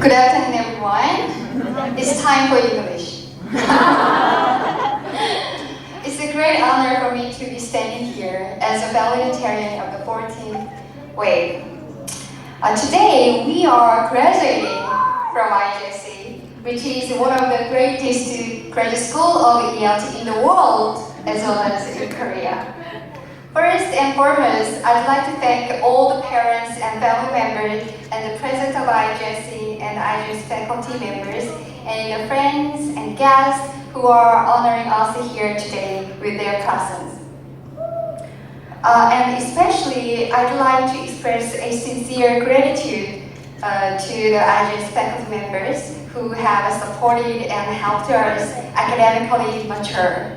Good afternoon, everyone. It's time for English. It's a great honor for me to be standing here as a valedictorian of the 14th wave. Today, we are graduating from IGSC, which is one of the greatest graduate schools of ELT in the world, as well as in Korea. First and foremost, I'd like to thank all the parents and family members and the president of IGSC and IGS faculty members and the friends and guests who are honoring us here today with their presence. And especially, I'd like to express a sincere gratitude to the IGS faculty members who have supported and helped us academically mature.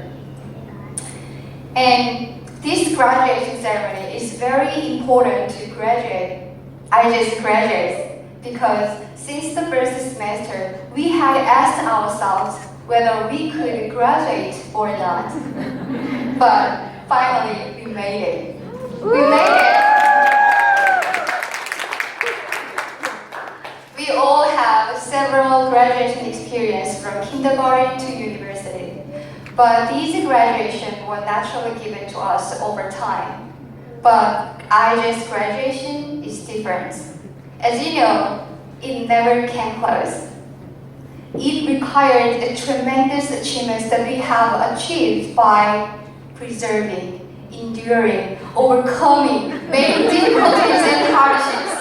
And this graduation ceremony is very important to IGS graduates, because since the first semester, we had asked ourselves whether we could graduate or not. But finally, we made it. We made it! We all have several graduation experiences from kindergarten to university. But these graduations were naturally given to us over time. But IGS graduation is different. As you know, it never came close. It required a tremendous achievements that we have achieved by preserving, enduring, overcoming many difficulties and hardships.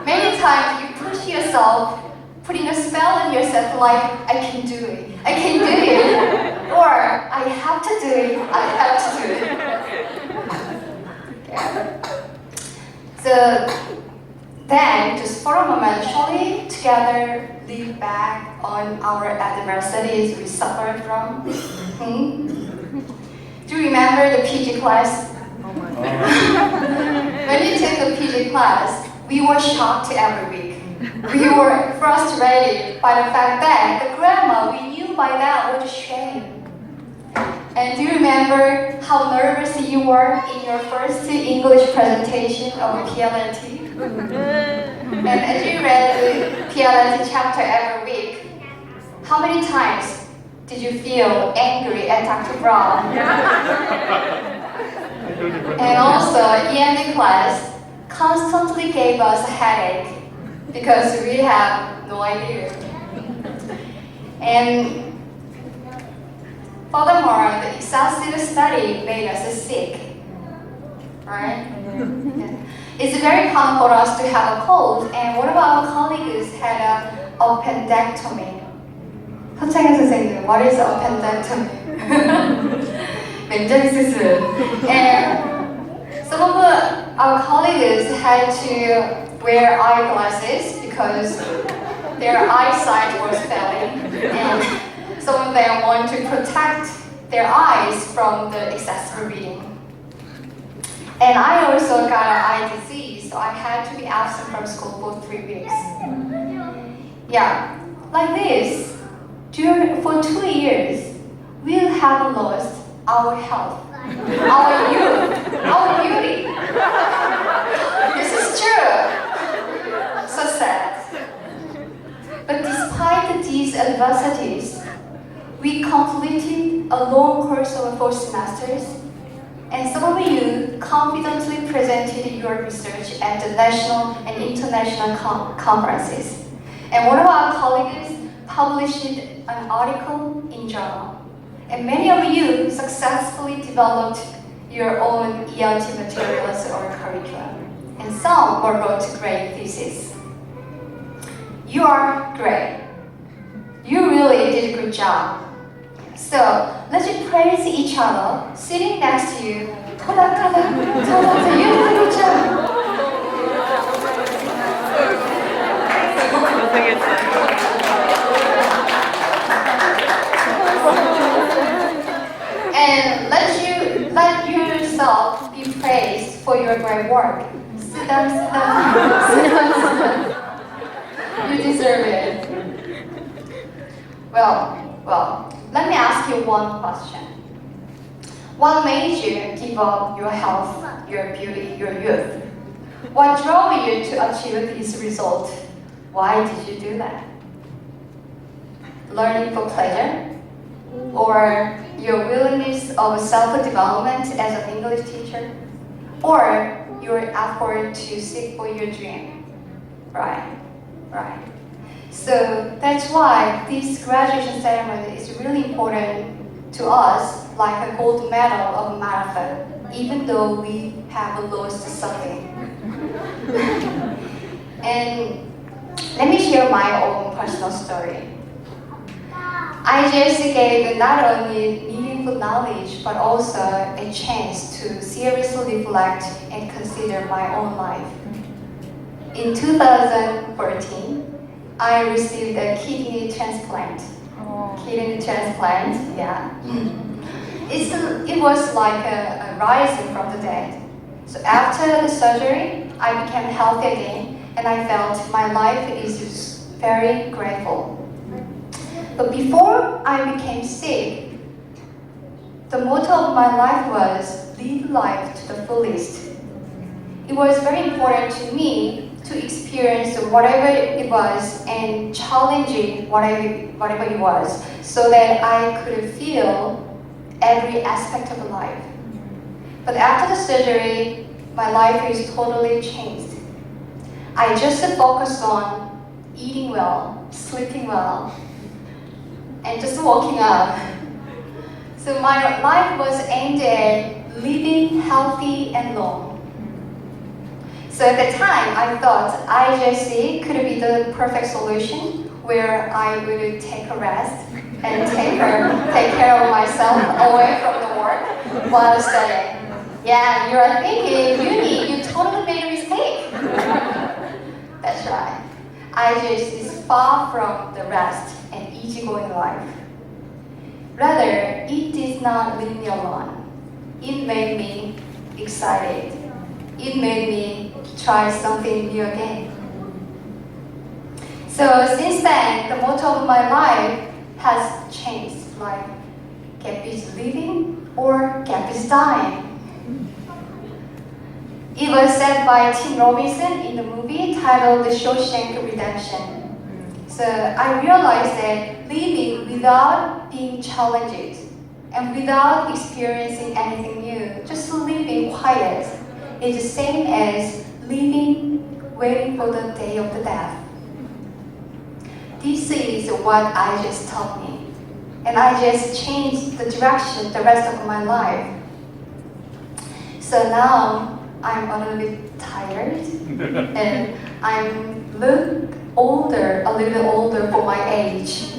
Many times you push yourself, putting a spell on yourself like, I can do it, I can do it. Or, I have to do it, I have to do it. Yeah. So, then, just for a moment, shall we together look back on our adversities we suffered from? Do you remember the PG class? When you took the PG class, we were shocked every week. We were frustrated by the fact that the grammar we knew by now was a shame. And do you remember how nervous you were in your first English presentation of PLNT? And as you read the PLNT chapter every week, how many times did you feel angry at Dr. Brown? And also, EMD class constantly gave us a headache because we have no idea. And furthermore, the exhaustive study made us sick, right? Yeah. It's very common for us to have a cold, and one of our colleagues had an appendectomy. 허창현 선생님, what is appendectomy? 면접 수술. And some of our colleagues had to wear eyeglasses because their eyesight was failing, and some of them want to protect their eyes from the excessive reading. And I also got an eye disease, so I had to be absent from school for 3 weeks. Yeah, like this, for 2 years, we have lost our health, our youth, our beauty. This is true. So sad. But despite these adversities, we completed a long course of 4 semesters, and some of you confidently presented your research at the national and international conferences. And one of our colleagues published an article in journal. And many of you successfully developed your own ELT materials or curriculum. And some wrote great theses. You are great. You really did a good job. So, let's praise each other, sitting next to you. 토닥토닥, 토닥토닥, you did a good job. And let yourself be praised for your great work. Sit down, sit down, sit down, sit down. You deserve it. Well, let me ask you one question. What made you give up your health, your beauty, your youth? What drove you to achieve this result? Why did you do that? Learning for pleasure? Or your willingness of self-development as an English teacher? Or your effort to seek for your dream? Right. So that's why this graduation ceremony is really important to us, like a gold medal of a marathon, even though we have lost something. And let me share my own personal story. I just gave not only meaningful knowledge, but also a chance to seriously reflect and consider my own life. In 2014, I received a kidney transplant. Yeah. It was like a rising from the dead. So after the surgery, I became healthy again, and I felt my life is just very grateful. But before I became sick, the motto of my life was live life to the fullest. It was very important to me to experience whatever it was and challenging whatever it was, so that I could feel every aspect of life. But after the surgery, my life is totally changed. I just focus on eating well, sleeping well, and just walking out. So my life was aimed at living healthy and long. So at the time, I thought IJC could be the perfect solution where I would take a rest and take care of myself away from the work while studying. Yeah, you are thinking, you totally made a mistake. That's right. IJC is far from the rest and easygoing life. Rather, it did not leave me alone. It made me excited. It made me try something new again. So since then, the motto of my life has changed, like gap is living or gap is dying. It was said by Tim Robinson in the movie titled The Shawshank Redemption. So I realized that living without being challenged and without experiencing anything new, just living quiet, is the same as living waiting for the day of the death. This is what I just taught me, and I just changed the direction the rest of my life. So now I'm a little bit tired, and I'm a little older for my age.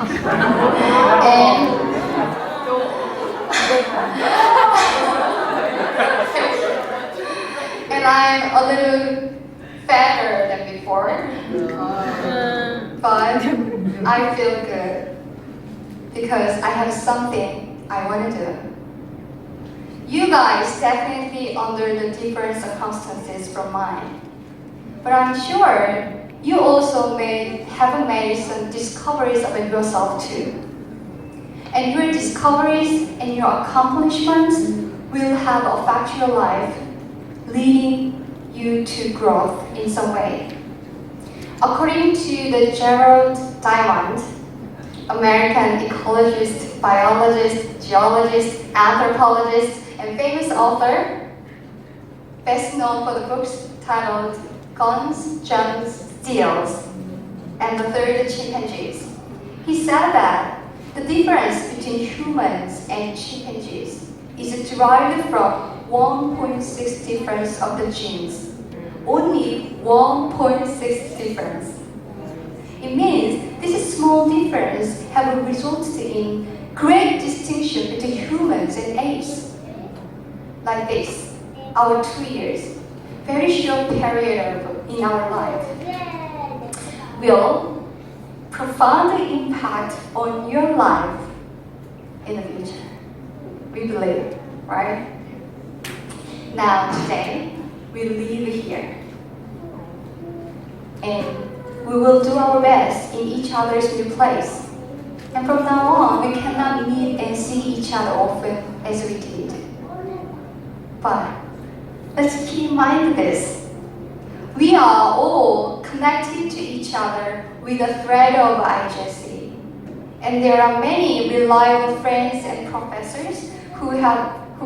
And I'm a little fatter than before, but I feel good because I have something I want to do. You guys definitely under the different circumstances from mine, but I'm sure you also have made some discoveries about yourself too. And your discoveries and your accomplishments will have affect your life, leading you to growth in some way. According to the Gerald Diamond, American ecologist, biologist, geologist, anthropologist, and famous author, best known for the books titled Guns, Germs, Steels, and the Third Chimpanzees. He said that the difference between humans and chimpanzees is derived from 1.6 difference of the genes. Only 1.6 difference. It means this small difference have resulted in great distinction between humans and apes. Like this, our 2 years, very short period in our life, will profoundly impact on your life in the future. We believe, right? Now today, we live here. And we will do our best in each other's new place. And from now on, we cannot meet and see each other often as we did. But let's keep in mind this. We are all connected to each each other with the thread of IGC. And there are many reliable friends and professors who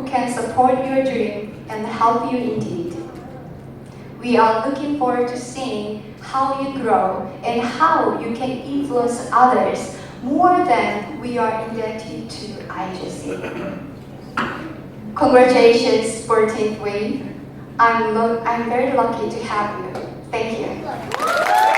can support your dream and help you indeed. We are looking forward to seeing how you grow and how you can influence others more than we are indebted to IGC. Congratulations, 14th wave. I'm very lucky to have you. Thank you.